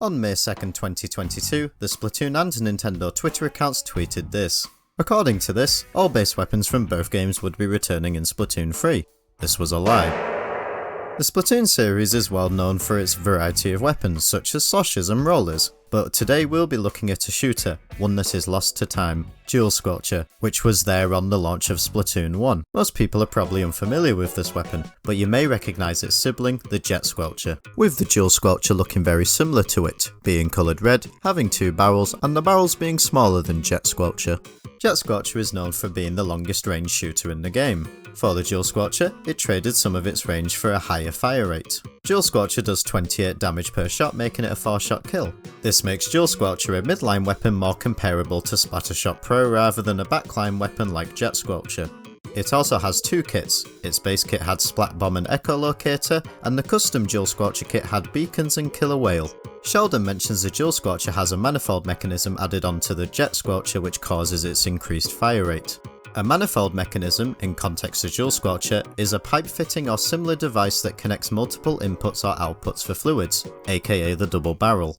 On May 2nd, 2022, the Splatoon and Nintendo Twitter accounts tweeted this. According to this, all base weapons from both games would be returning in Splatoon 3. This was a lie. The Splatoon series is well known for its variety of weapons such as sloshes and rollers, but today we'll be looking at a shooter, one that is lost to time, Dual Squelcher, which was there on the launch of Splatoon 1. Most people are probably unfamiliar with this weapon, but you may recognise its sibling, the Jet Squelcher, with the Dual Squelcher looking very similar to it, being coloured red, having two barrels, and the barrels being smaller than Jet Squelcher. Jet Squelcher is known for being the longest range shooter in the game. For the Dual Squelcher, it traded some of its range for a higher fire rate. Dual Squelcher does 28 damage per shot, making it a 4-shot kill. This makes Dual Squelcher a midline weapon more comparable to Splattershot Pro rather than a backline weapon like Jet Squelcher. It also has two kits. Its base kit had Splat Bomb and Echolocator, and the custom Dual Squelcher kit had Beacons and Killer Whale. Sheldon mentions the Dual Squelcher has a manifold mechanism added onto the Jet Squelcher which causes its increased fire rate. A manifold mechanism, in context of Dual Squelcher, is a pipe-fitting or similar device that connects multiple inputs or outputs for fluids, aka the double barrel.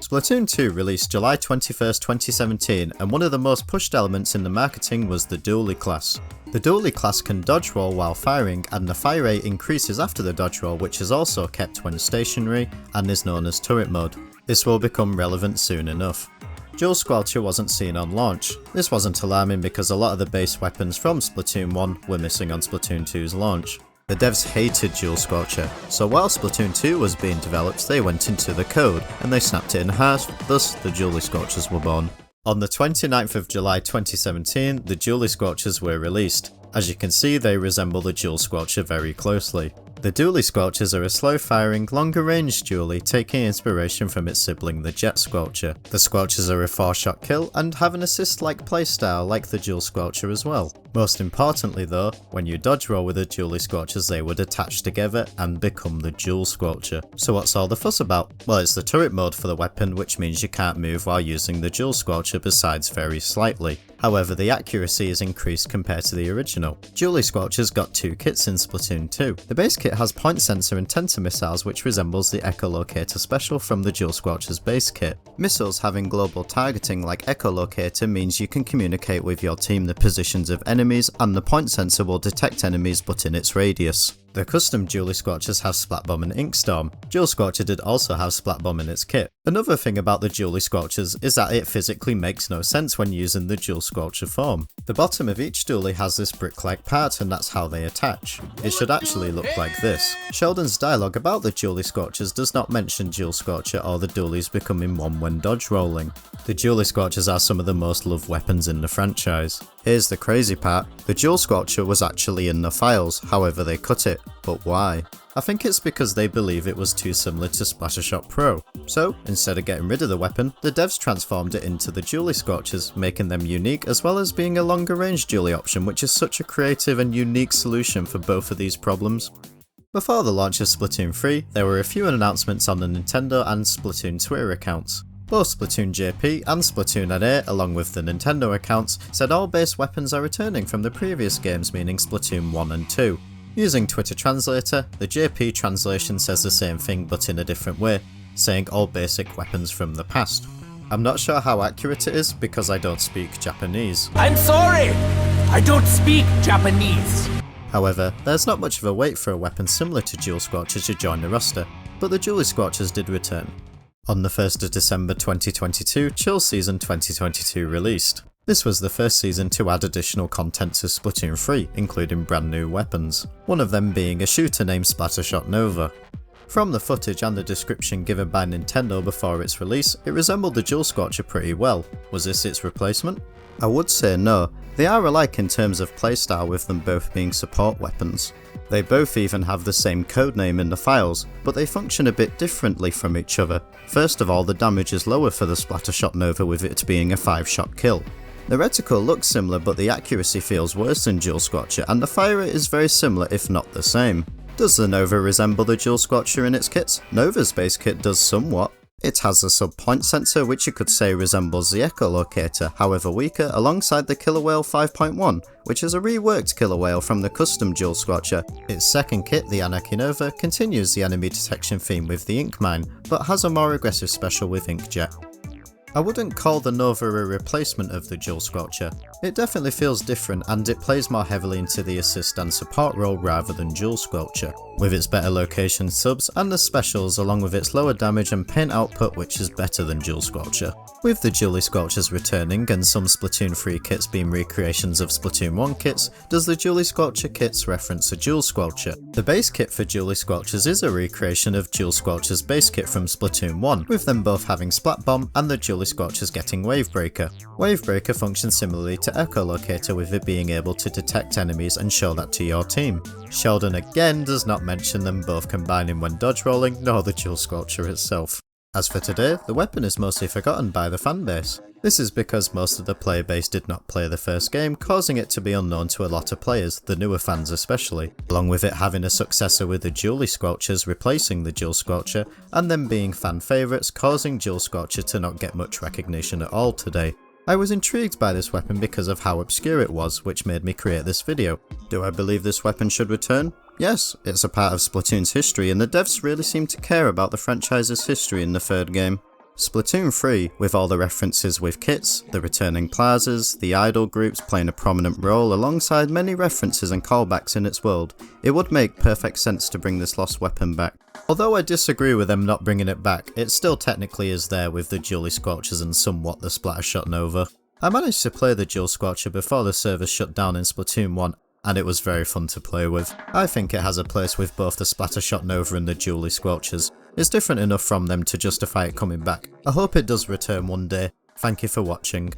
Splatoon 2 released July 21st, 2017, and one of the most pushed elements in the marketing was the Dualie class. The Dualie class can dodge roll while firing, and the fire rate increases after the dodge roll, which is also kept when stationary and is known as turret mode. This will become relevant soon enough. Dual Squelcher wasn't seen on launch. This wasn't alarming because a lot of the base weapons from Splatoon 1 were missing on Splatoon 2's launch. The devs hated Dual Squelcher, so while Splatoon 2 was being developed they went into the code and they snapped it in half, thus the Dualie Squelchers were born. On the 29th of July 2017, the Dualie Squelchers were released. As you can see, they resemble the Dual Squelcher very closely. The Dualie Squelchers are a slow-firing, longer-range dualie taking inspiration from its sibling the Jet Squelcher. The Squelchers are a 4-shot kill and have an assist-like playstyle like the Dual Squelcher as well. Most importantly though, when you dodge roll with the Dualie Squelchers they would attach together and become the Dual Squelcher. So what's all the fuss about? Well, it's the turret mode for the weapon, which means you can't move while using the Dual Squelcher besides very slightly. However, the accuracy is increased compared to the original. Dualie Squelchers got two kits in Splatoon 2. The base kit has point sensor and tensor missiles which resembles the Echolocator special from the Dual Squelcher's base kit. Missiles having global targeting like Echolocator means you can communicate with your team the positions of enemies, and the point sensor will detect enemies but in its radius. The custom Dualie Squelchers have Splat Bomb and Ink Storm. Dual Squelcher did also have Splat Bomb in its kit. Another thing about the Dualie Squelchers is that it physically makes no sense when using the Dual Squelcher form. The bottom of each dualie has this brick-like part and that's how they attach. It should actually look like this. Sheldon's dialogue about the Dualie Squelchers does not mention Dual Squelcher or the dualies becoming one when dodge rolling. The Dualie Squelchers are some of the most loved weapons in the franchise. Here's the crazy part, the Dual Squelcher was actually in the files, however they cut it. But why? I think it's because they believe it was too similar to Splattershot Pro. So, instead of getting rid of the weapon, the devs transformed it into the Dualie Squelchers, making them unique as well as being a longer range dualie option, which is such a creative and unique solution for both of these problems. Before the launch of Splatoon 3, there were a few announcements on the Nintendo and Splatoon Twitter accounts. Both Splatoon JP and Splatoon NA, along with the Nintendo accounts, said all base weapons are returning from the previous games, meaning Splatoon 1 and 2. Using Twitter Translator, the JP translation says the same thing but in a different way, saying all basic weapons from the past. I'm not sure how accurate it is because I don't speak Japanese. I'm sorry! I don't speak Japanese! However, there's not much of a wait for a weapon similar to Dual Squelcher to join the roster, but the Dualie Squelchers did return. On the 1st of December 2022, Chill Season 2022 released. This was the first season to add additional content to Splatoon 3, including brand new weapons, one of them being a shooter named Splattershot Nova. From the footage and the description given by Nintendo before its release, it resembled the Dual Squelcher pretty well. Was this its replacement? I would say no. They are alike in terms of playstyle, with them both being support weapons. They both even have the same codename in the files, but they function a bit differently from each other. First of all, the damage is lower for the Splattershot Nova, with it being a 5-shot kill. The reticle looks similar, but the accuracy feels worse than Dual Squelcher, and the fire rate is very similar if not the same. Does the Nova resemble the Dual Squelcher in its kits? Nova's base kit does somewhat. It has a sub-point sensor which you could say resembles the echolocator, however weaker, alongside the Killer Whale 5.1, which is a reworked Killer Whale from the custom Dual Squelcher. Its second kit, the Anarchy Nova, continues the enemy detection theme with the Ink Mine, but has a more aggressive special with Inkjet. I wouldn't call the Nova a replacement of the Dual Squelcher. It definitely feels different and it plays more heavily into the assist and support role rather than Dual Squelcher, with its better location subs and the specials along with its lower damage and paint output which is better than Dual Squelcher. With the Dualie Squelchers returning and some Splatoon 3 kits being recreations of Splatoon 1 kits, does the Dualie Squelcher kits reference a Dual Squelcher? The base kit for Dualie Squelchers is a recreation of Dual Squelcher's base kit from Splatoon 1, with them both having Splat Bomb and the Dualie Squelchers getting Wavebreaker. Wavebreaker functions similarly to Echolocator, with it being able to detect enemies and show that to your team. Sheldon again does not mention them both combining when dodge rolling, nor the Dual Squelcher itself. As for today, the weapon is mostly forgotten by the fanbase. This is because most of the player base did not play the first game, causing it to be unknown to a lot of players, the newer fans especially, along with it having a successor with the Dualie Squelchers replacing the Dual Squelcher, and them being fan favourites, causing Dual Squelcher to not get much recognition at all today. I was intrigued by this weapon because of how obscure it was, which made me create this video. Do I believe this weapon should return? Yes, it's a part of Splatoon's history and the devs really seem to care about the franchise's history in the third game. Splatoon 3, with all the references with kits, the returning plazas, the idol groups playing a prominent role alongside many references and callbacks in its world, it would make perfect sense to bring this lost weapon back. Although I disagree with them not bringing it back, it still technically is there with the Dualie Squelchers and somewhat the Splattershot Nova. I managed to play the Dual Squelcher before the servers shut down in Splatoon 1, and it was very fun to play with. I think it has a place with both the Splattershot Nova and the Dualie Squelchers. It's different enough from them to justify it coming back. I hope it does return one day. Thank you for watching.